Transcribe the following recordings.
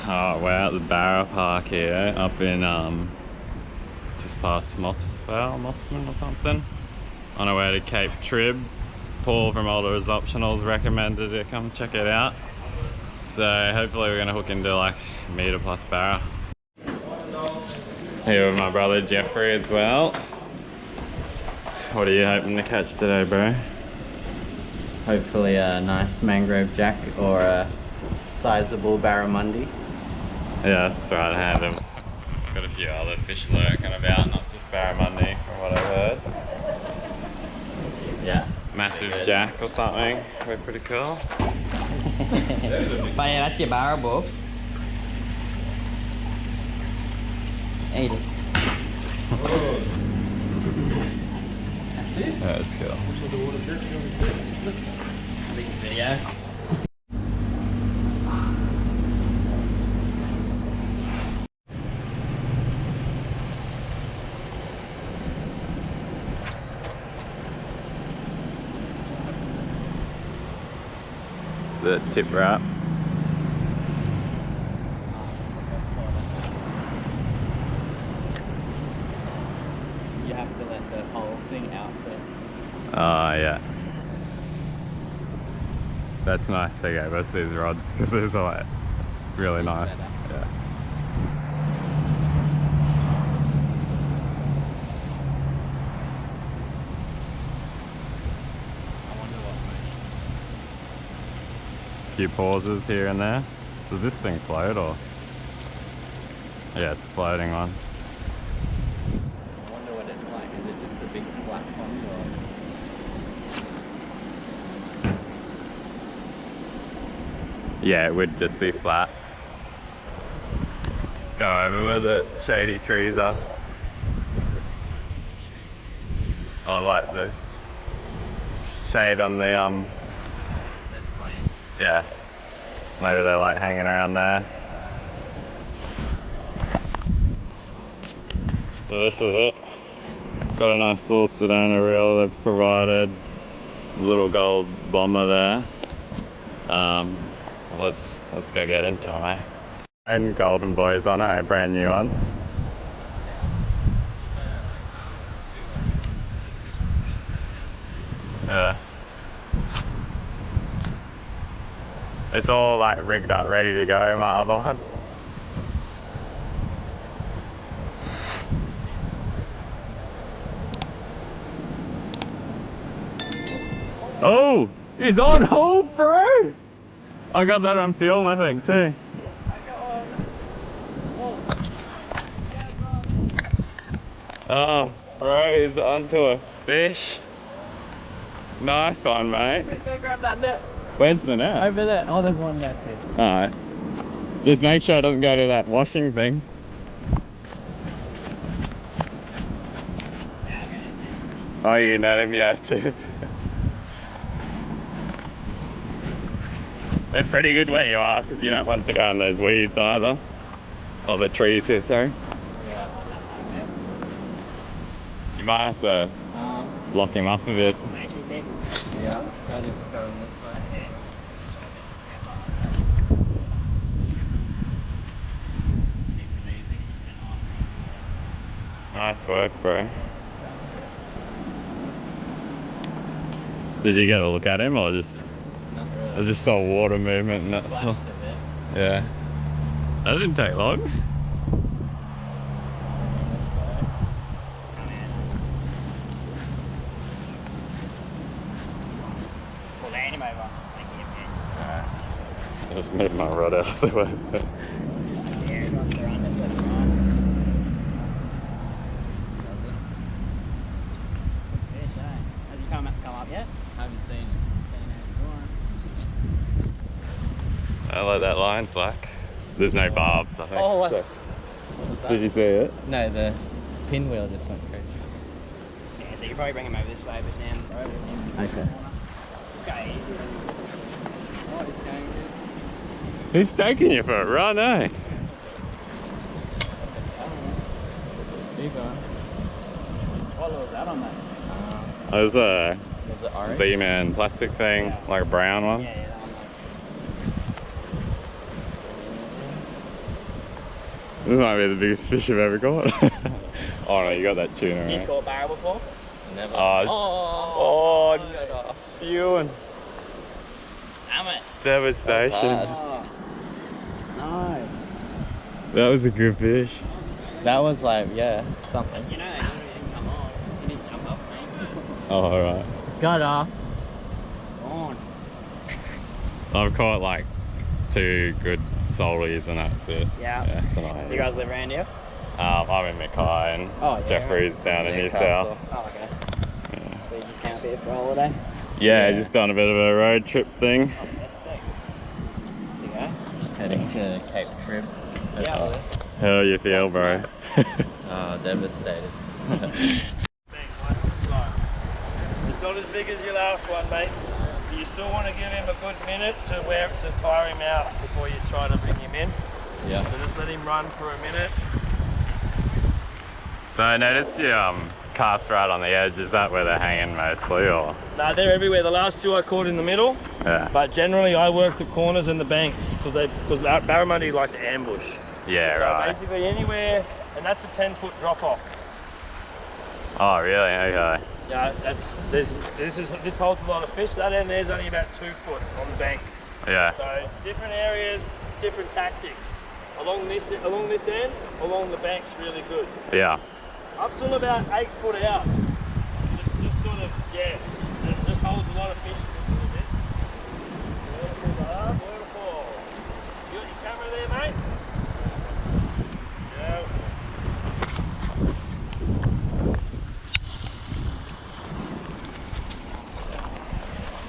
Oh, we're at the Barra Park here, up in just past Mossman or something. On our way to Cape Trib. Paul from Older's Optionals recommended it. Come check it out. So hopefully we're gonna hook into like meter plus barra. Here with my brother Jeffrey as well. What are you hoping to catch today, bro? Hopefully a nice mangrove jack or a sizable barramundi. Yeah, that's right, Handham's got a few other fish lurking about, not just barramundi from what I've heard. Yeah. Massive jack or something, we're pretty cool. But yeah, that's your barra ball. Eat it. That's cool. Video. The tip wrap. You have to let the whole thing out first. Oh yeah. That's nice. They gave us these rods because they're like really nice. Yeah. Few pauses here and there. Does this thing float or? Yeah, it's a floating one. I wonder what it's like. Is it just a big flat pond or? Yeah, it would just be flat. Go over where the shady trees are. I like the shade on the yeah. Maybe they're like hanging around there. So this is it. Got a nice little Sedona reel they've provided. Little gold bomber there. Let's go get into them, eh? And golden boys on it, a brand new one. Yeah. It's all like rigged up, ready to go, my other one. Oh, he's on hold, bro! I got that on film, I think, too. Oh, bro, he's onto a fish. Nice one, mate. Go grab that net. Where's the net? Over there. Oh, there's one net here. Alright. Just make sure it doesn't go to that washing thing. Oh, you net him, yeah, cheers. They're pretty good where you are, because you don't want to go in those weeds either. Or the trees here, sorry. Yeah. You might have to lock him up a bit. Yeah, I'll just go in this way. Nice work, bro. Did you get a look at him or just? Not really. I just saw water movement and that's all. Yeah. That didn't take long. Pull the anime off, just make it a pinch. Just move my rod out of the way. Yeah, it wants to run, just let it run. Fish, eh? Has he come up yet? I haven't seen it. I like that line slack. There's no barbs, I think. Oh, what? So, What's that? did you see it? No, the pinwheel just went crazy. Yeah, so you probably bring him over this way, but then over him. Okay. Go easy. Oh, he's going good. He's taking you for a run, eh? Big one. What was that on that? There's a Was it orange? Z-Man plastic thing, like a brown one. Yeah, that one. This might be the biggest fish I've ever caught. Oh no, you got that tuna, Have you right? caught barra before? Never. Oh, Ewan. Damn it. Devastation. Oh. No. That was a good fish. That was like, yeah, something. You know, it didn't come off. It didn't jump off, mate. Oh, alright. Got off. On. I've caught like 2 good solies and that's it. Yeah. So not You guys live around here? I'm in Mackay and Jeffrey's down in New South. Oh, okay. Yeah. So you just came up here for a holiday? Yeah, just done a bit of a road trip thing. Oh, that's sick. So you go? Heading to Cape Trib. Yeah. How do you feel, bro? Devastated. Nice and slow. It's not as big as your last one, mate. You still want to give him a good minute to tire him out before you try to bring him in. Yeah. So just let him run for a minute. So I noticed you cast right on the edge. Is that where they're hanging mostly, or? No, they're everywhere. The last 2 I caught in the middle. Yeah. But generally I work the corners and the banks because Barramundi like to ambush. Yeah, So right. basically anywhere, and that's a 10-foot drop off. Oh, really? Okay. Yeah, this holds a lot of fish. That end there's only about 2 foot on the bank. Yeah. So different areas, different tactics. Along this end, along the bank's really good. Yeah. Up till about 8 foot out, just sort of, yeah, it just holds a lot of fish just a little bit. Beautiful, brother, beautiful. You got your camera there, mate? Yeah.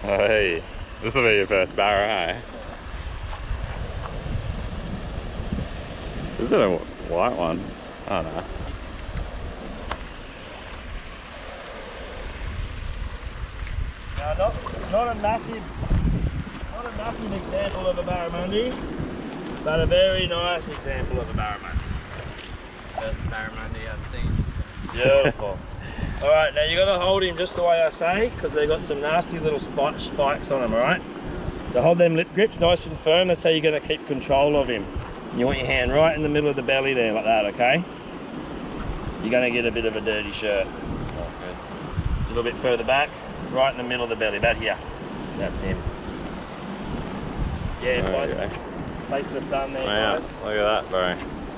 Hey, this will be your first barra, eh? Is it a white one? I don't know. Now, not a massive example of a barramundi, but a very nice example of a barramundi. Best barramundi I've seen. Beautiful. All right, now you got to hold him just the way I say, because they've got some nasty little spikes on him. All right. So hold them lip grips nice and firm. That's how you're going to keep control of him. You want your hand right in the middle of the belly there, like that. Okay. You're going to get a bit of a dirty shirt. Oh, good. A little bit further back, right in the middle of the belly, about here. That's him. Yeah, face the sun there, guys. Look at that, bro.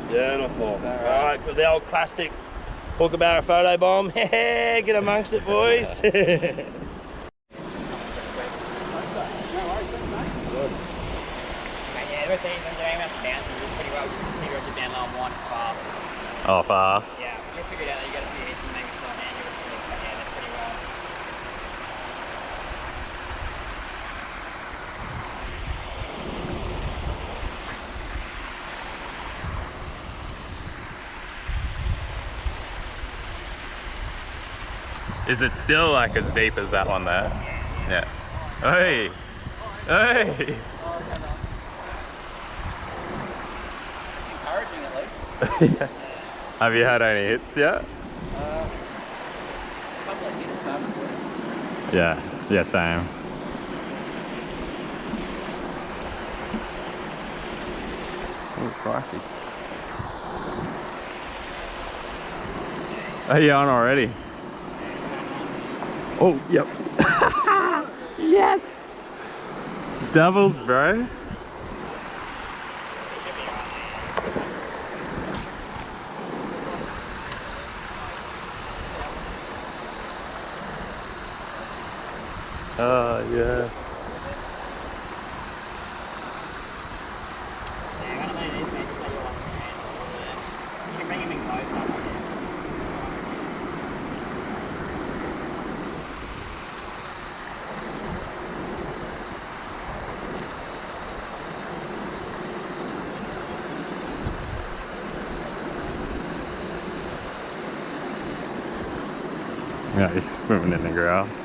Beautiful. All right, with the old classic Hook A Barra photo bomb. Get amongst it, boys. Oh, fast. Yeah, we figured out that you got a few hits and maybe slow down. You were yeah, that's pretty well. Is it still like as deep as that one there? Yeah. Hey! Hey! It's encouraging at least. Yeah. Have you had any hits yet? A couple of hits, haven't we? Yeah, same. Oh, crikey. Oh, you on already? Oh, yep. Yes! Doubles, bro. Oh, yes. You can bring him in close. Yeah, he's swimming in the grass.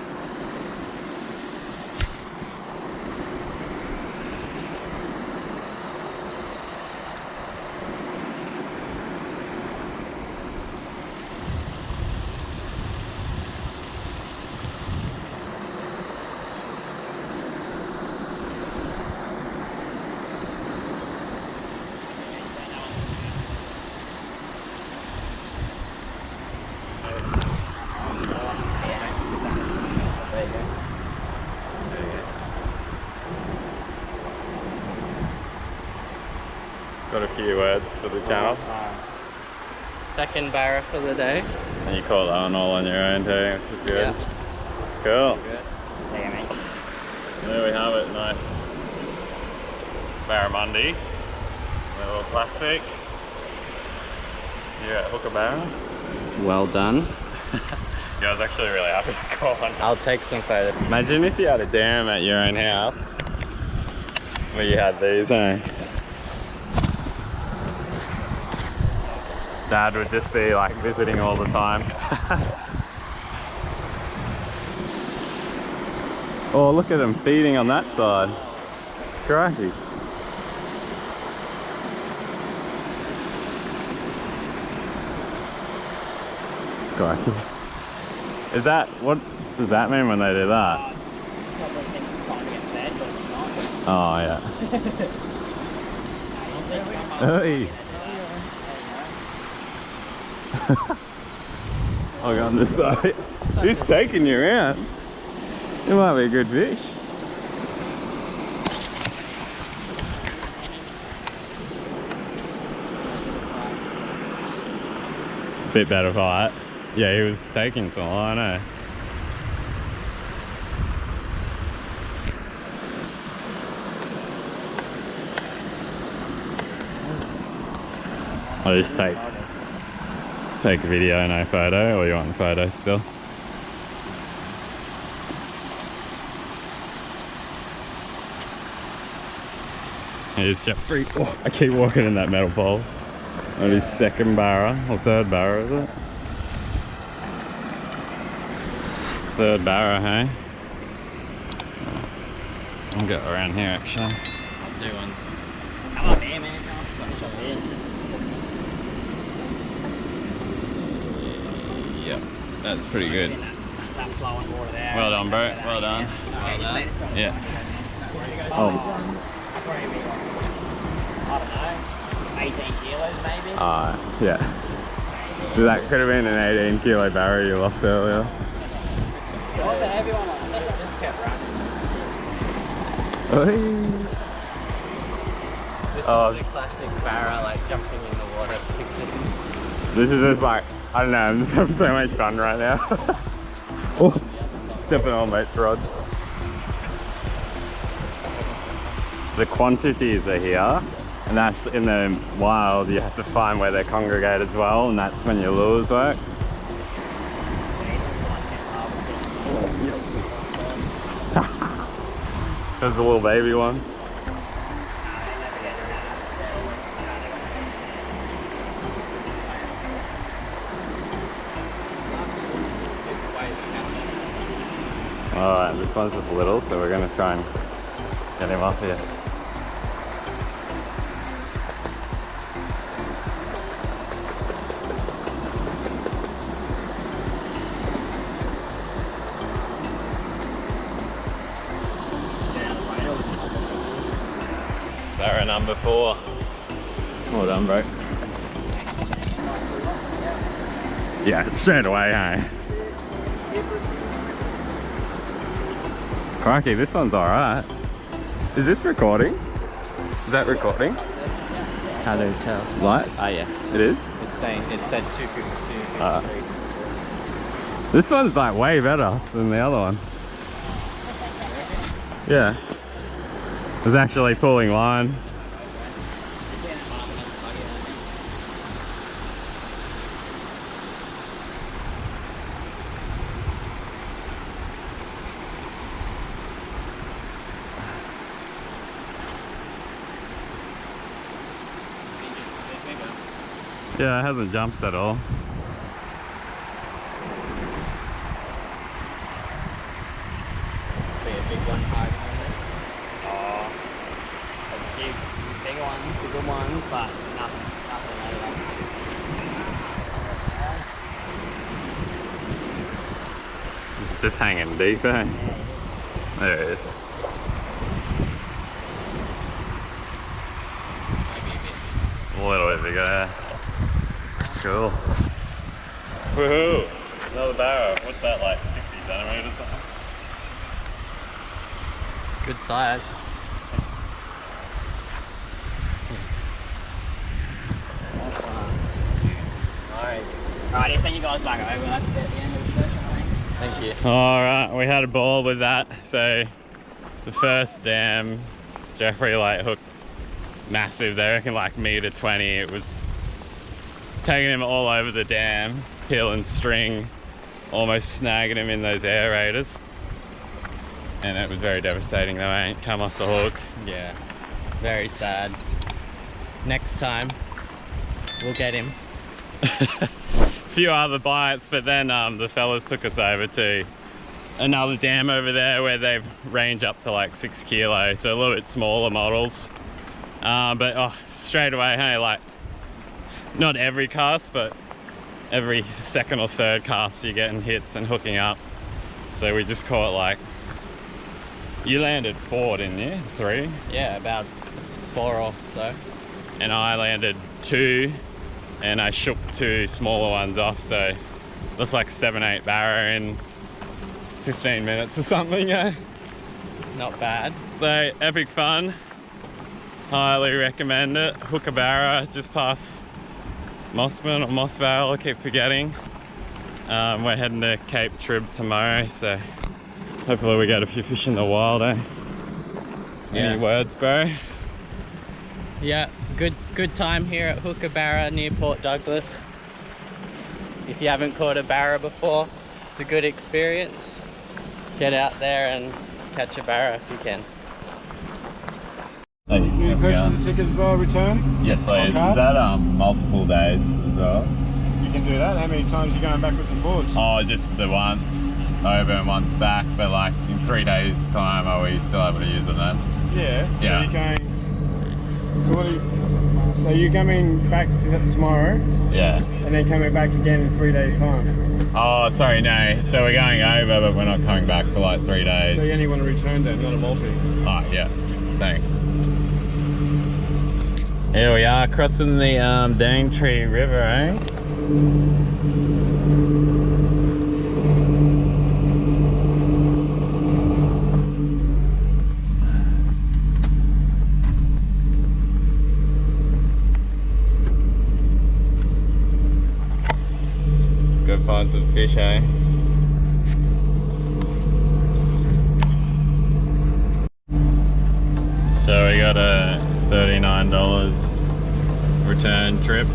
Got a few words for the channel. Second barra for the day. And you caught that one all on your own too, which is good. Yeah. Cool. Good. There you go. And there we have it, nice Barramundi. A little plastic. You're at Hook A Barra. Well done. Yeah, I was actually really happy to call one. I'll take some photos. Imagine if you had a dam at your own house where you had these, eh? Dad would just be like visiting all the time. Oh, look at them feeding on that side. Crikey. Crikey. Is that, what does that mean when they do that? Oh yeah. Hey. I'll go on this side. He's taking you around. It might be a good fish. Bit better fight. Yeah, he was taking some line, eh? I'll just take a video, no photo, or you want the photo still? Here's Jeffrey. Oh, I keep walking in that metal pole. On his second barra, or third barra, is it? Third barra, hey? I'll go around here actually. I'll do ones. Come on here, man. Come on, splash up here. Yep, that's pretty good. That flowing water there. Well done, bro. Well done. Well done. Yeah. Oh. I don't know. 18 kilos maybe? Yeah. So that could have been an 18 kilo barra you lost earlier. What's the heavy one? Just kept running. This is the classic barra, like jumping in the water. This is just like, I don't know, I'm just having so much fun right now. Oh, stepping on mate's rod. The quantities are here, and that's in the wild. You have to find where they congregate as well, and that's when your lures work. There's a little baby one. Alright, this one's just little, so we're going to try and get him off here. Barra number 4. Well done, bro. Yeah, straight away, hey? Crikey, this one's alright. Is this recording? Is that recording? How do you tell? Lights? Oh yeah. It is? It's saying, it said 252. This one's like way better than the other one. Yeah. It was actually pulling line. Yeah, it hasn't jumped at all. Be a big one hiding on it. Oh, a few big ones, the good ones, but nothing later. It's just hanging deep, eh? There it is. A little bit bigger, yeah. Cool. Woohoo! Another barra. What's that, like 60 centimeters or something? Good size. Alright, I'll send you guys back over. That's about the end of the session, I think. Thank you. Alright, we had a ball with that. So the first dam, Jeffrey like hooked massive, they reckon like meter 20. It was taking him all over the dam, peeling string, almost snagging him in those aerators. And it was very devastating though, ain't come off the hook. Yeah, very sad. Next time, we'll get him. Few other bites, but then the fellas took us over to another dam over there where they've range up to like 6 kilos, so a little bit smaller models. But straight away, hey, like not every cast, but every second or third cast you're getting hits and hooking up. So we just caught like, you landed 4, didn't you? 3? Yeah, about 4 or so. And I landed 2, and I shook 2 smaller ones off, so that's like 7-8 barra in 15 minutes or something, yeah. Not bad. So epic fun, highly recommend it. Hook A Barra, just past Mossman or Mossvale, I keep forgetting. We're heading to Cape Trib tomorrow, so hopefully we get a few fish in the wild, eh? Yeah. Any words, bro? Yeah, good time here at Hook A Barra near Port Douglas. If you haven't caught a barra before, it's a good experience. Get out there and catch a barra if you can. Hey, You purchase the tickets as well, return? yes, please. Okay. Is that multiple days as well? You can do that. How many times are you going backwards and forwards? Oh, just the once over and once back, but like in 3 days time, are we still able to use it then? Yeah. Yeah. So you're going. So what are you? So you're coming back to that tomorrow, Yeah. and then coming back again in 3 days' time. Oh, sorry, no. So we're going over, but we're not coming back for like 3 days. So you only want to return then, not a multi. Oh, yeah. Thanks. Here we are, crossing the Dain Tree River, eh? Let's go find some fish, eh? So we got a $39 return trip.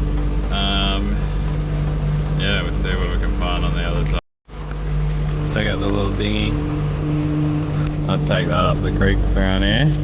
Yeah, we'll see what we can find on the other side. Check out the little dinghy. I'll take that up the creek around here.